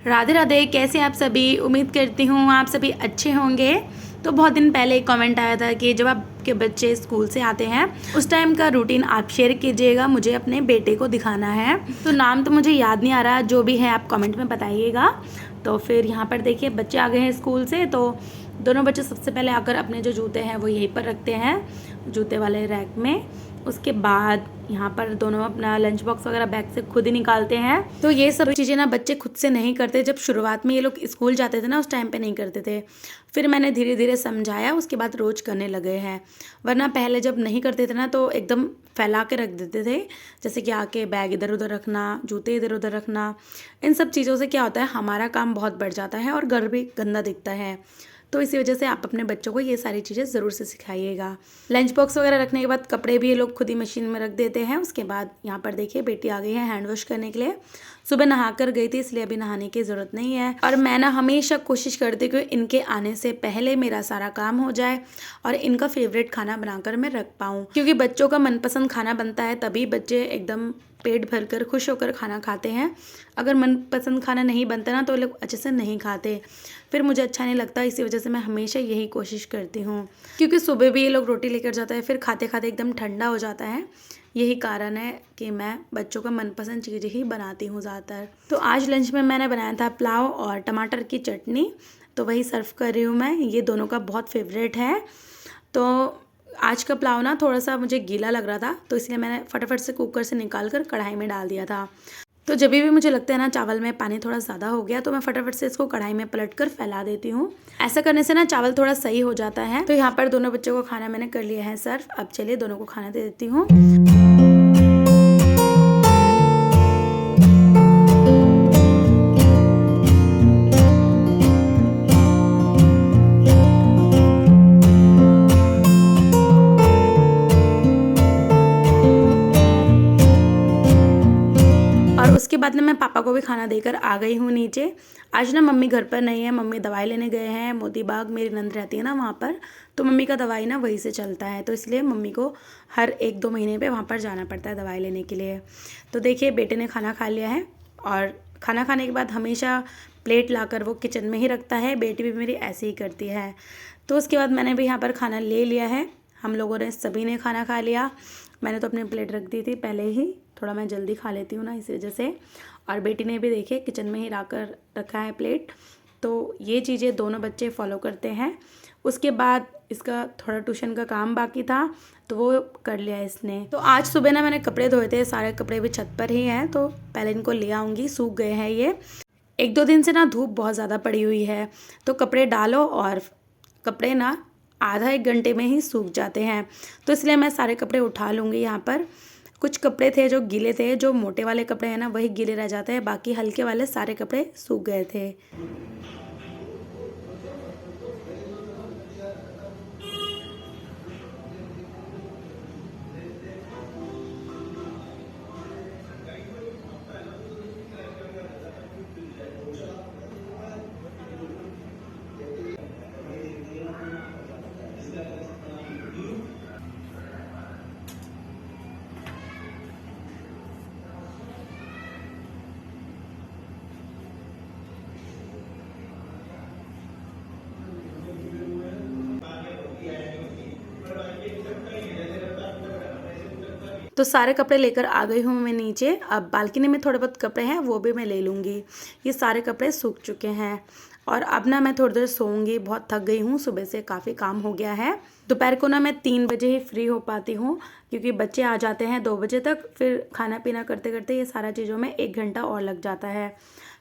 राधे राधे, कैसे आप सभी। उम्मीद करती हूँ आप सभी अच्छे होंगे। तो बहुत दिन पहले एक कमेंट आया था कि जब आपके बच्चे स्कूल से आते हैं उस टाइम का रूटीन आप शेयर कीजिएगा, मुझे अपने बेटे को दिखाना है। तो नाम तो मुझे याद नहीं आ रहा, जो भी है आप कमेंट में बताइएगा। तो फिर यहाँ पर देखिए बच्चे आ गए हैं स्कूल से। तो दोनों बच्चे सबसे पहले आकर अपने जो जूते हैं वो यहीं पर रखते हैं, जूते वाले रैक में। उसके बाद यहाँ पर दोनों अपना लंच बॉक्स वगैरह बैग से खुद ही निकालते हैं। तो ये सब चीज़ें ना बच्चे खुद से नहीं करते। जब शुरुआत में ये लोग स्कूल जाते थे ना उस टाइम पे नहीं करते थे, फिर मैंने धीरे धीरे समझाया, उसके बाद रोज़ करने लगे हैं। वरना पहले जब नहीं करते थे ना तो एकदम फैला के रख देते थे, जैसे कि आके बैग इधर उधर रखना, जूते इधर उधर रखना। इन सब चीज़ों से क्या होता है, हमारा काम बहुत बढ़ जाता है और घर भी गंदा दिखता है। तो इसी वजह से आप अपने बच्चों को ये सारी चीज़ें ज़रूर से सिखाइएगा। लंच बॉक्स वगैरह रखने के बाद कपड़े भी ये लोग खुद ही मशीन में रख देते हैं। उसके बाद यहाँ पर देखिए बेटी आ गई है हैंड वॉश करने के लिए। सुबह नहा कर गई थी, इसलिए अभी नहाने की ज़रूरत नहीं है। और मैं ना हमेशा कोशिश करती हूँ कि इनके आने से पहले मेरा सारा काम हो जाए और इनका फेवरेट खाना बनाकर मैं रख पाऊँ, क्योंकि बच्चों का मनपसंद खाना बनता है तभी बच्चे एकदम पेट भरकर खुश होकर खाना खाते हैं। अगर मनपसंद खाना नहीं बनता ना तो वो लोग अच्छे से नहीं खाते, फिर मुझे अच्छा नहीं लगता। इसी वजह से मैं हमेशा यही कोशिश करती हूँ, क्योंकि सुबह भी ये लोग रोटी लेकर जाते हैं, फिर खाते खाते एकदम ठंडा हो जाता है। यही कारण है कि मैं बच्चों का मनपसंद चीज़ें ही बनाती हूँ ज़्यादातर। तो आज लंच में मैंने बनाया था पुलाव और टमाटर की चटनी, तो वही सर्व कर रही हूँ मैं। ये दोनों का बहुत फेवरेट है। तो आज का पुलाव ना थोड़ा सा मुझे गीला लग रहा था, तो इसलिए मैंने फटाफट से कुकर से निकाल कर कढ़ाई में डाल दिया था। तो जब भी मुझे लगता है ना चावल में पानी थोड़ा ज़्यादा हो गया तो मैं फटाफट से इसको कढ़ाई में पलट कर फैला देती हूँ। ऐसा करने से ना चावल थोड़ा सही हो जाता है। तो यहाँ पर दोनों बच्चों को खाना मैंने कर लिया है सर्व। अब चलिए दोनों को खाना दे देती हूँ। उसके बाद ना मैं पापा को भी खाना देकर आ गई हूँ नीचे। आज ना मम्मी घर पर नहीं है, मम्मी दवाई लेने गए हैं मोती बाग। मेरी नंद रहती है ना वहाँ पर, तो मम्मी का दवाई ना वहीं से चलता है, तो इसलिए मम्मी को हर 1-2 महीने पे वहाँ पर जाना पड़ता है दवाई लेने के लिए। तो देखिए बेटे ने खाना खा लिया है और खाना खाने के बाद हमेशा प्लेट लाकर वो किचन में ही रखता है। बेटी भी मेरी ऐसे ही करती है। तो उसके बाद मैंने भी यहाँ पर खाना ले लिया है। हम लोगों ने सभी ने खाना खा लिया। मैंने तो अपनी प्लेट रख दी थी पहले ही, थोड़ा मैं जल्दी खा लेती हूँ ना इस वजह से। और बेटी ने भी देखिए किचन में ही लाकर रखा है प्लेट। तो ये चीज़ें दोनों बच्चे फॉलो करते हैं। उसके बाद इसका थोड़ा ट्यूशन का काम बाकी था तो वो कर लिया इसने। तो आज सुबह ना मैंने कपड़े धोए थे, सारे कपड़े भी छत पर ही हैं, तो पहले इनको ले आऊँगी। सूख गए हैं ये, 1-2 दिन से ना धूप बहुत ज़्यादा पड़ी हुई है, तो कपड़े डालो और कपड़े ना आधा 1 घंटे में ही सूख जाते हैं। तो इसलिए मैं सारे कपड़े उठा लूँगी। यहाँ पर कुछ कपड़े थे जो गीले थे, जो मोटे वाले कपड़े हैं ना वही गीले रह जाते हैं, बाकी हल्के वाले सारे कपड़े सूख गए थे। तो सारे कपड़े लेकर आ गई हूँ मैं नीचे। अब बालकनी में थोड़े बहुत कपड़े हैं वो भी मैं ले लूँगी। ये सारे कपड़े सूख चुके हैं और अब ना मैं थोड़ी देर सोऊंगी। बहुत थक गई हूँ, सुबह से काफ़ी काम हो गया है। दोपहर को ना मैं 3 बजे ही फ्री हो पाती हूँ, क्योंकि बच्चे आ जाते हैं 2 बजे तक। फिर खाना पीना करते करते ये सारा चीज़ों में 1 घंटा और लग जाता है।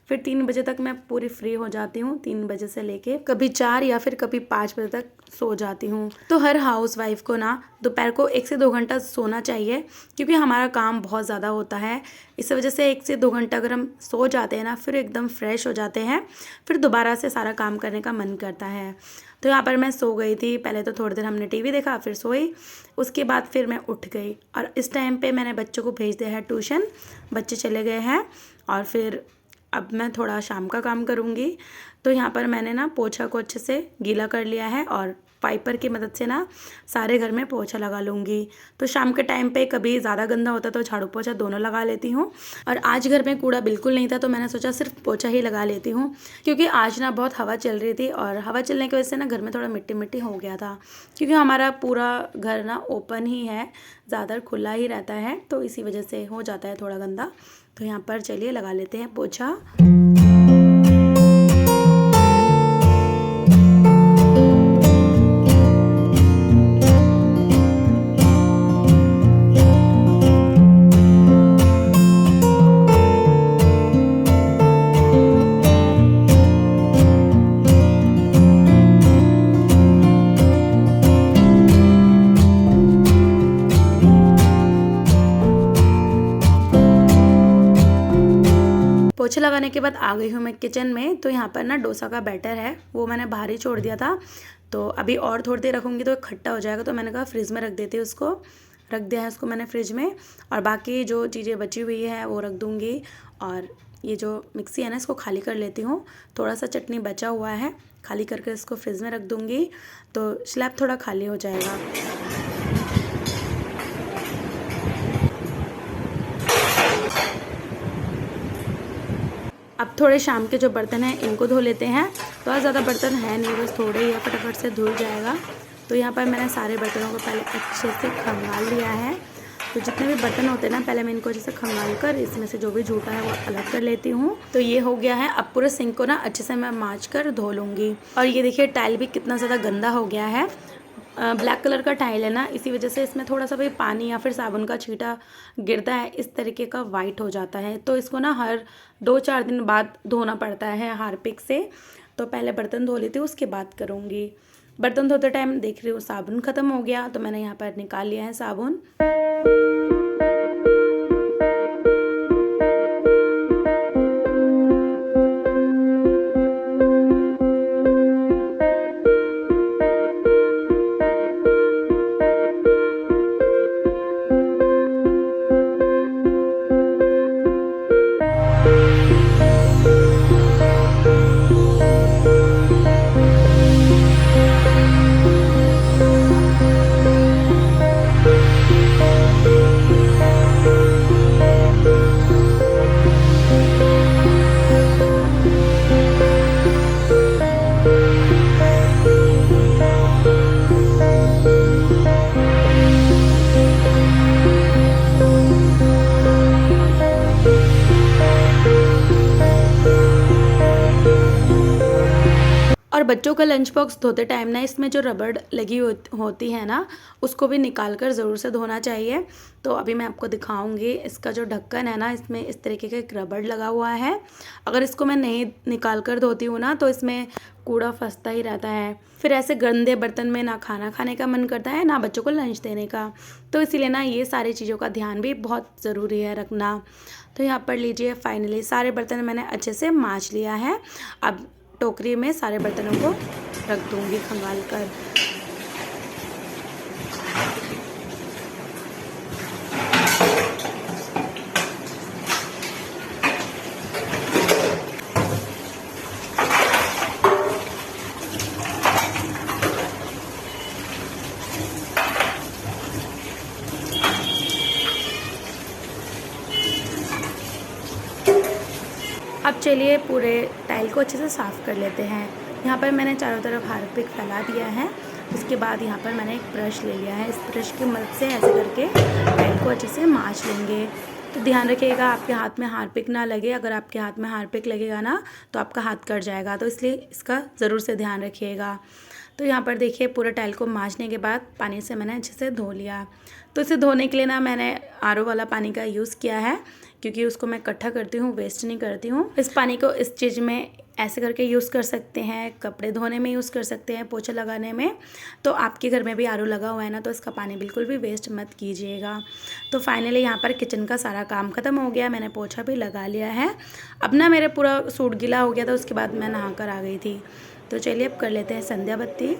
फिर 3 बजे तक मैं पूरी फ्री हो जाती हूँ। 3 बजे से लेके कभी 4 या फिर कभी 5 बजे तक सो जाती हूँ। तो हर हाउस वाइफ को ना दोपहर को 1 से 2 घंटा सोना चाहिए, क्योंकि हमारा काम बहुत ज़्यादा होता है। इस वजह से 1 से 2 घंटा अगर हम सो जाते हैं ना फिर एकदम फ्रेश हो जाते हैं, फिर दोबारा से सारा काम करने का मन करता है। तो यहाँ पर मैं सो गई थी। पहले तो थोड़ी देर हमने टीवी देखा, फिर सोई। उसके बाद फिर मैं उठ गई और इस टाइम पे मैंने बच्चों को भेज दिया है ट्यूशन। बच्चे चले गए हैं और फिर अब मैं थोड़ा शाम का काम करूँगी। तो यहाँ पर मैंने ना पोछा को अच्छे से गीला कर लिया है और वाइपर की मदद से ना सारे घर में पोछा लगा लूँगी। तो शाम के टाइम पे कभी ज़्यादा गंदा होता तो झाड़ू पोछा दोनों लगा लेती हूँ। और आज घर में कूड़ा बिल्कुल नहीं था तो मैंने सोचा सिर्फ पोछा ही लगा लेती हूँ, क्योंकि आज ना बहुत हवा चल रही थी और हवा चलने की वजह से ना घर में थोड़ा मिट्टी मिट्टी हो गया था, क्योंकि हमारा पूरा घर ना ओपन ही है, ज़्यादा खुला ही रहता है, तो इसी वजह से हो जाता है थोड़ा गंदा। तो यहाँ पर चलिए लगा लेते हैं पोछा। पोछा लगाने के बाद आ गई हूँ मैं किचन में। तो यहाँ पर ना डोसा का बैटर है, वो मैंने बाहर ही छोड़ दिया था, तो अभी और थोड़ी देर रखूँगी तो खट्टा हो जाएगा, तो मैंने कहा फ्रिज में रख देती हूँ उसको। रख दिया है उसको मैंने फ्रिज में, और बाकी जो चीज़ें बची हुई है वो रख दूँगी। और ये जो मिक्सी है ना इसको खाली कर लेती हूँ, थोड़ा सा चटनी बचा हुआ है, खाली करके इसको फ्रिज में रख दूँगी, तो स्लैब थोड़ा खाली हो जाएगा। अब थोड़े शाम के जो बर्तन हैं इनको धो लेते हैं। तो ज़्यादा बर्तन है नहीं, बस थोड़े ही है, फटाफट से धुल जाएगा। तो यहाँ पर मैंने सारे बर्तनों को पहले अच्छे से खंगाल लिया है। तो जितने भी बर्तन होते हैं ना पहले मैं इनको अच्छे से खंगाल कर इसमें से जो भी जूठा है वो अलग कर लेती हूँ। तो ये हो गया है। अब पूरे सिंक को ना अच्छे से मैं मांज कर धो लूँगी। और ये देखिए टाइल भी कितना ज़्यादा गंदा हो गया है, ब्लैक कलर का टाइल है ना, इसी वजह से इसमें थोड़ा सा भी पानी या फिर साबुन का छींटा गिरता है, इस तरीके का वाइट हो जाता है। तो इसको ना हर 2-4 दिन बाद धोना पड़ता है हार्पिक से। तो पहले बर्तन धो लेती हूँ, उसके बाद करूँगी। बर्तन धोते टाइम देख रही हूँ साबुन ख़त्म हो गया, तो मैंने यहाँ पर निकाल लिया है साबुन। और बच्चों का लंच बॉक्स धोते टाइम ना इसमें जो रबड़ लगी होती है ना उसको भी निकाल कर ज़रूर से धोना चाहिए। तो अभी मैं आपको दिखाऊंगी, इसका जो ढक्कन है ना इसमें इस तरीके का एक रबड़ लगा हुआ है। अगर इसको मैं नहीं निकाल कर धोती हूँ ना तो इसमें कूड़ा फंसता ही रहता है, फिर ऐसे गंदे बर्तन में ना खाना खाने का मन करता है ना बच्चों को लंच देने का। तो इसीलिए ना ये सारी चीज़ों का ध्यान भी बहुत ज़रूरी है रखना। तो यहाँ पर लीजिए फाइनली सारे बर्तन मैंने अच्छे से मांज लिया है। अब टोकरी में सारे बर्तनों को रख दूंगी खंगाल कर। अब चलिए पूरे टाइल को अच्छे से साफ़ कर लेते हैं। यहाँ पर मैंने चारों तरफ हार्पिक फैला दिया है। उसके बाद यहाँ पर मैंने एक ब्रश ले लिया है, इस ब्रश की मदद से ऐसे करके टाइल को अच्छे से मांज लेंगे। तो ध्यान रखिएगा आपके हाथ में हार्पिक ना लगे, अगर आपके हाथ में हार्पिक लगेगा ना तो आपका हाथ कट जाएगा, तो इसलिए इसका ज़रूर से ध्यान रखिएगा। तो यहाँ पर देखिए पूरे टाइल को मांजने के बाद पानी से मैंने अच्छे से धो लिया। तो इसे धोने के लिए ना मैंने आरओ वाला पानी का यूज़ किया है, क्योंकि उसको मैं इकट्ठा करती हूँ, वेस्ट नहीं करती हूँ। इस पानी को इस चीज़ में ऐसे करके यूज़ कर सकते हैं, कपड़े धोने में यूज़ कर सकते हैं, पोछा लगाने में। तो आपके घर में भी आरओ लगा हुआ है ना तो इसका पानी बिल्कुल भी वेस्ट मत कीजिएगा। तो फाइनली यहाँ पर किचन का सारा काम ख़त्म हो गया, मैंने पोछा भी लगा लिया है। अब ना मेरा पूरा सूट गीला हो गया था, उसके बाद मैं नहा कर आ गई थी। तो चलिए अब कर लेते हैं संध्या बत्ती।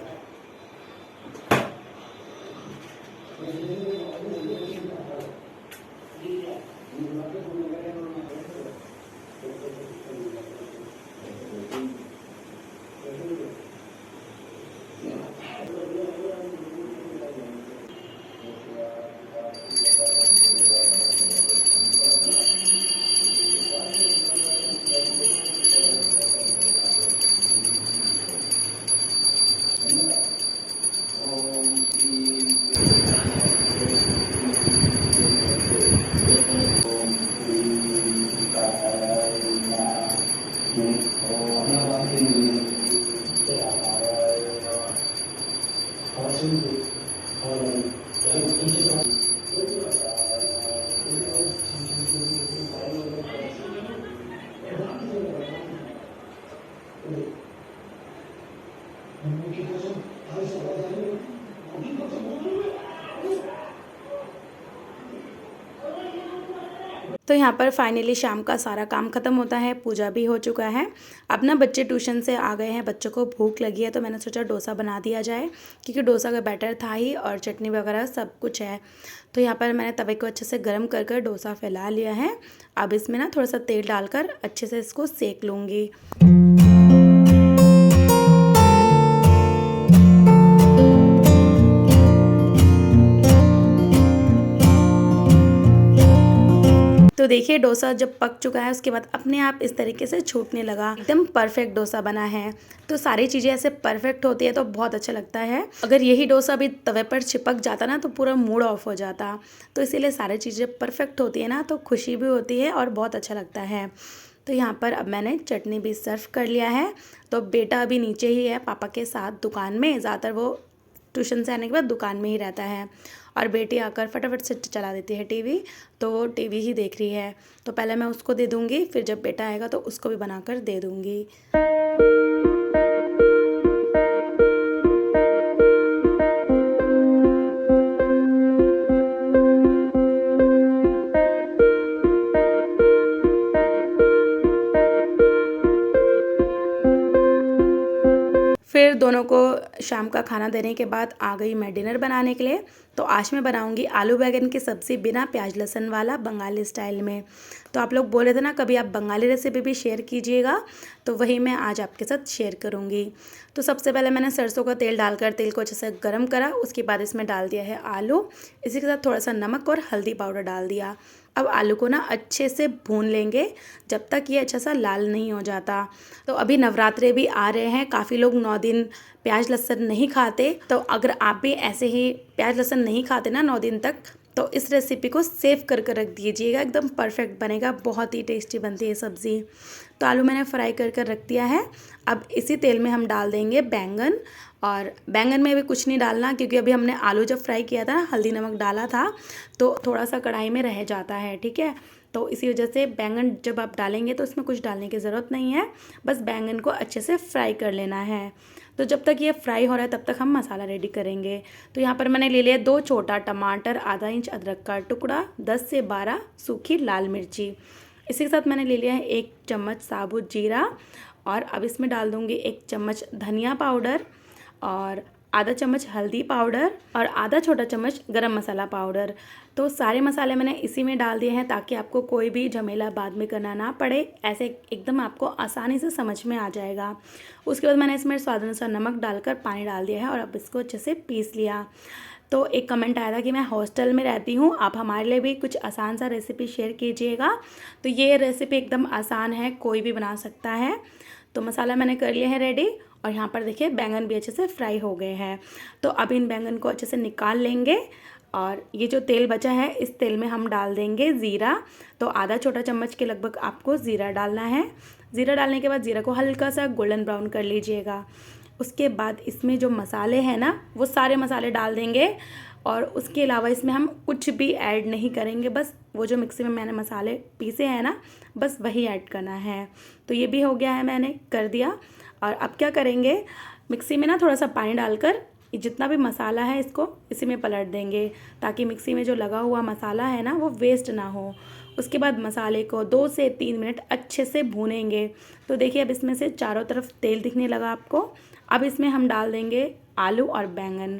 तो यहाँ पर फाइनली शाम का सारा काम ख़त्म होता है, पूजा भी हो चुका है। अब ना बच्चे ट्यूशन से आ गए हैं, बच्चों को भूख लगी है, तो मैंने सोचा डोसा बना दिया जाए, क्योंकि डोसा का बैटर था ही और चटनी वगैरह सब कुछ है। तो यहाँ पर मैंने तवे को अच्छे से गर्म कर कर डोसा फैला लिया है। अब इसमें ना थोड़ा सा तेल डालकर अच्छे से इसको सेक लूँगी। तो देखिए डोसा जब पक चुका है उसके बाद अपने आप इस तरीके से छूटने लगा, एकदम परफेक्ट डोसा बना है। तो सारी चीज़ें ऐसे परफेक्ट होती है तो बहुत अच्छा लगता है। अगर यही डोसा भी तवे पर चिपक जाता ना तो पूरा मूड ऑफ हो जाता। तो इसीलिए सारी चीज़ें परफेक्ट होती है ना तो खुशी भी होती है और बहुत अच्छा लगता है। तो यहाँ पर अब मैंने चटनी भी सर्व कर लिया है। तो बेटा अभी नीचे ही है पापा के साथ दुकान में, ज़्यादातर वो ट्यूशन से आने के बाद दुकान में ही रहता है। और बेटी आकर फटाफट से चला देती है टीवी, तो वो टीवी ही देख रही है। तो पहले मैं उसको दे दूँगी, फिर जब बेटा आएगा तो उसको भी बनाकर दे दूँगी। फिर दोनों को शाम का खाना देने के बाद आ गई मैं डिनर बनाने के लिए। तो आज मैं बनाऊंगी आलू बैंगन की सब्ज़ी बिना प्याज लहसुन वाला बंगाली स्टाइल में। तो आप लोग बोले थे ना कभी आप बंगाली रेसिपी भी शेयर कीजिएगा, तो वही मैं आज आपके साथ शेयर करूंगी। तो सबसे पहले मैंने सरसों का तेल डालकर तेल को अच्छे से गर्म करा, उसके बाद इसमें डाल दिया है आलू, इसी के साथ थोड़ा सा नमक और हल्दी पाउडर डाल दिया। अब आलू को ना अच्छे से भून लेंगे जब तक ये अच्छा सा लाल नहीं हो जाता। तो अभी नवरात्रे भी आ रहे हैं, काफ़ी लोग 9 दिन प्याज लहसुन नहीं खाते। तो अगर आप भी ऐसे ही प्याज लहसुन नहीं खाते ना 9 दिन तक, तो इस रेसिपी को सेव कर कर रख दीजिएगा, एकदम परफेक्ट बनेगा, बहुत ही टेस्टी बनती है सब्ज़ी। तो आलू मैंने फ्राई कर कर रख दिया है। अब इसी तेल में हम डाल देंगे बैंगन, और बैंगन में भी कुछ नहीं डालना क्योंकि अभी हमने आलू जब फ्राई किया था ना हल्दी नमक डाला था, तो थोड़ा सा कढ़ाई में रह जाता है, ठीक है। तो इसी वजह से बैंगन जब आप डालेंगे तो इसमें कुछ डालने की ज़रूरत नहीं है, बस बैंगन को अच्छे से फ्राई कर लेना है। तो जब तक ये फ्राई हो रहा है तब तक हम मसाला रेडी करेंगे। तो यहाँ पर मैंने ले लिया 2 छोटा टमाटर, आधा इंच अदरक का टुकड़ा, 10 से 12 सूखी लाल मिर्ची। इसी के साथ मैंने ले लिया है 1 चम्मच साबुत जीरा, और अब इसमें डाल दूँगी 1 चम्मच धनिया पाउडर, और आधा चम्मच हल्दी पाउडर, और आधा छोटा चम्मच गरम मसाला पाउडर। तो सारे मसाले मैंने इसी में डाल दिए हैं ताकि आपको कोई भी झमेला बाद में करना ना पड़े, ऐसे एकदम आपको आसानी से समझ में आ जाएगा। उसके बाद मैंने इसमें स्वाद अनुसार नमक डालकर पानी डाल दिया है और अब इसको अच्छे से पीस लिया। तो एक कमेंट आया था कि मैं हॉस्टल में रहती हूँ, आप हमारे लिए भी कुछ आसान सा रेसिपी शेयर कीजिएगा। तो ये रेसिपी एकदम आसान है, कोई भी बना सकता है। तो मसाला मैंने कर लिया है रेडी, और यहाँ पर देखिए बैंगन भी अच्छे से फ्राई हो गए हैं। तो अब इन बैंगन को अच्छे से निकाल लेंगे, और ये जो तेल बचा है इस तेल में हम डाल देंगे ज़ीरा। तो आधा छोटा चम्मच के लगभग आपको ज़ीरा डालना है। ज़ीरा डालने के बाद ज़ीरा को हल्का सा गोल्डन ब्राउन कर लीजिएगा। उसके बाद इसमें जो मसाले हैं ना वो सारे मसाले डाल देंगे, और उसके अलावा इसमें हम कुछ भी ऐड नहीं करेंगे, बस वो जो मिक्सी में मैंने मसाले पीसे हैं ना बस वही ऐड करना है। तो ये भी हो गया है, मैंने कर दिया। और अब क्या करेंगे, मिक्सी में ना थोड़ा सा पानी डालकर जितना भी मसाला है इसको इसी में पलट देंगे, ताकि मिक्सी में जो लगा हुआ मसाला है ना वो वेस्ट ना हो। उसके बाद मसाले को 2 से 3 मिनट अच्छे से भूनेंगे। तो देखिए अब इसमें से चारों तरफ तेल दिखने लगा आपको। अब इसमें हम डाल देंगे आलू और बैंगन,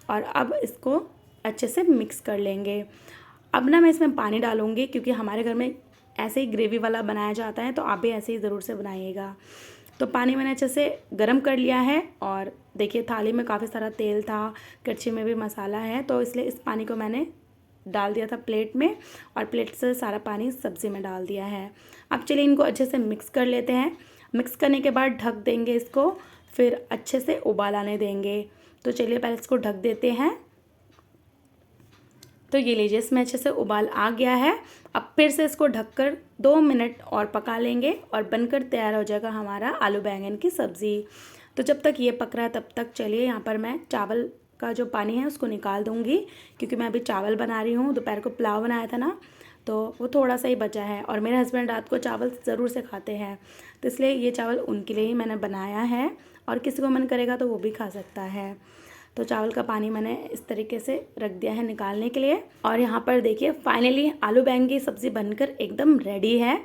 और अब इसको अच्छे से मिक्स कर लेंगे। अब ना मैं इसमें पानी डालूँगी क्योंकि हमारे घर में ऐसे ही ग्रेवी वाला बनाया जाता है, तो आप भी ऐसे ही ज़रूर से बनाइएगा। तो पानी मैंने अच्छे से गर्म कर लिया है, और देखिए थाली में काफ़ी सारा तेल था, कड़छी में भी मसाला है, तो इसलिए इस पानी को मैंने डाल दिया था प्लेट में, और प्लेट से सारा पानी सब्ज़ी में डाल दिया है। अब चलिए इनको अच्छे से मिक्स कर लेते हैं। मिक्स करने के बाद ढक देंगे इसको, फिर अच्छे से उबाल आने देंगे। तो चलिए पहले इसको ढक देते हैं। तो ये लीजिए, इसमें अच्छे से उबाल आ गया है। अब फिर से इसको ढककर 2 मिनट और पका लेंगे और बनकर तैयार हो जाएगा हमारा आलू बैंगन की सब्ज़ी। तो जब तक ये पक रहा है तब तक चलिए यहाँ पर मैं चावल का जो पानी है उसको निकाल दूँगी, क्योंकि मैं अभी चावल बना रही हूँ। दोपहर को पुलाव बनाया था ना, तो वो थोड़ा सा ही बचा है और मेरे हस्बैंड रात को चावल ज़रूर से खाते हैं, तो इसलिए ये चावल उनके लिए ही मैंने बनाया है और किसी को मन करेगा तो वो भी खा सकता है। तो चावल का पानी मैंने इस तरीके से रख दिया है निकालने के लिए। और यहाँ पर देखिए फाइनली आलू बैंगन की सब्ज़ी बनकर एकदम रेडी है।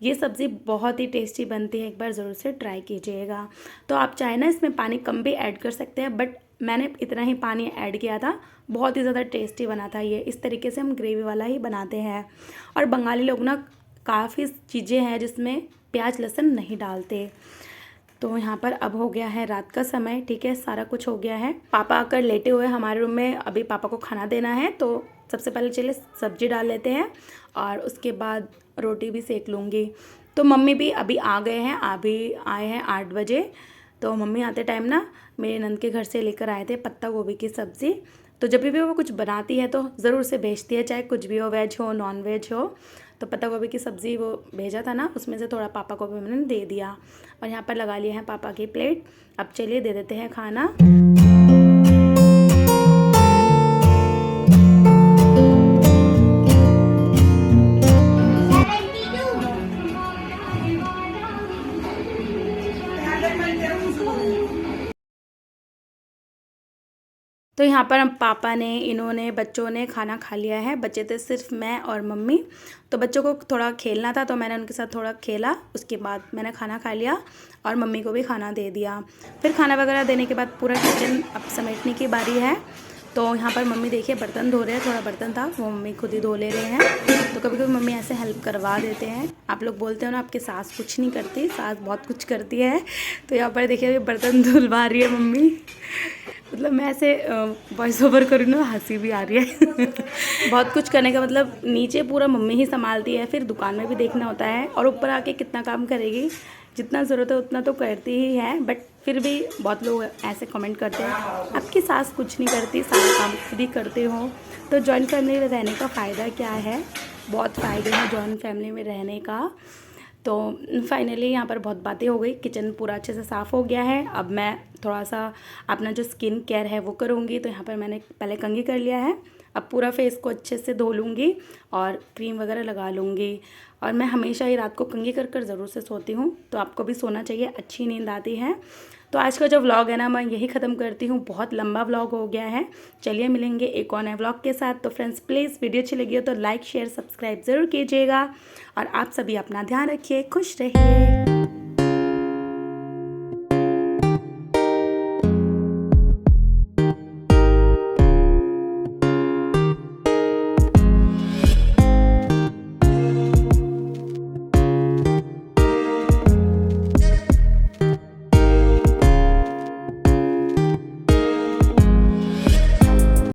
ये सब्ज़ी बहुत ही टेस्टी बनती है, एक बार ज़रूर से ट्राई कीजिएगा। तो आप चाहे ना इसमें पानी कम भी ऐड कर सकते हैं, बट मैंने इतना ही पानी ऐड किया था, बहुत ही ज़्यादा टेस्टी बना था ये। इस तरीके से हम ग्रेवी वाला ही बनाते हैं। और बंगाली लोग ना काफ़ी चीज़ें हैं जिसमें प्याज लहसुन नहीं डालते। तो यहाँ पर अब हो गया है रात का समय, ठीक है, सारा कुछ हो गया है। पापा आकर लेटे हुए हमारे रूम में, अभी पापा को खाना देना है। तो सबसे पहले चलिए सब्जी डाल लेते हैं और उसके बाद रोटी भी सेक लूँगी। तो मम्मी भी अभी आ गए हैं, अभी आए हैं 8 बजे। तो मम्मी आते टाइम ना मेरे नंद के घर से लेकर आए थे पत्ता गोभी की सब्ज़ी। तो जब भी वो कुछ बनाती है तो ज़रूर से भेजती है, चाहे कुछ भी हो, वेज हो नॉन वेज हो। तो पत्ता गोभी की सब्ज़ी वो भेजा था ना, उसमें से थोड़ा पापा को भी मैंने दे दिया। और यहाँ पर लगा लिया है पापा की प्लेट। अब चलिए दे देते हैं खाना। तो यहाँ पर हम पापा ने, इन्होंने, बच्चों ने खाना खा लिया है। बच्चे थे सिर्फ मैं और मम्मी। तो बच्चों को थोड़ा खेलना था तो मैंने उनके साथ थोड़ा खेला, उसके बाद मैंने खाना खा लिया और मम्मी को भी खाना दे दिया। फिर खाना वगैरह देने के बाद पूरा किचन अब समेटने की बारी है। तो यहाँ पर मम्मी देखिए बर्तन धो रहे हैं, थोड़ा बर्तन था वो मम्मी खुद ही धो ले रहे हैं। तो कभी कभी मम्मी ऐसे हेल्प करवा देते हैं। आप लोग बोलते हो ना आपकी सास कुछ नहीं करती, सास बहुत कुछ करती है। तो यहाँ पर देखिए अभी बर्तन धुलवा रही है मम्मी। मतलब मैं ऐसे वॉइस ओवर करूँ ना, हंसी भी आ रही है। बहुत कुछ करने का मतलब नीचे पूरा मम्मी ही संभालती है, फिर दुकान में भी देखना होता है और ऊपर आके कितना काम करेगी। जितना ज़रूरत है उतना तो करती ही है, बट फिर भी बहुत लोग ऐसे कमेंट करते हैं आपकी सास कुछ नहीं करती, सारा काम खुद ही करते हो। तो जॉइंट फैमिली में रहने का फ़ायदा क्या है, बहुत फ़ायदे हैं जॉइंट फैमिली में रहने का। तो फाइनली यहाँ पर बहुत बातें हो गई, किचन पूरा अच्छे से साफ़ हो गया है। अब मैं थोड़ा सा अपना जो स्किन केयर है वो करूँगी। तो यहाँ पर मैंने पहले कंघी कर लिया है, अब पूरा फेस को अच्छे से धो लूँगी और क्रीम वगैरह लगा लूँगी। और मैं हमेशा ही रात को कंघी कर कर ज़रूर से सोती हूँ, तो आपको भी सोना चाहिए, अच्छी नींद आती है। तो आज का जो व्लॉग है ना मैं यही ख़त्म करती हूँ, बहुत लंबा व्लॉग हो गया है। चलिए मिलेंगे एक और नए व्लॉग के साथ। तो फ्रेंड्स प्लीज़ वीडियो अच्छी लगी हो तो लाइक शेयर सब्सक्राइब ज़रूर कीजिएगा और आप सभी अपना ध्यान रखिए, खुश रहिए।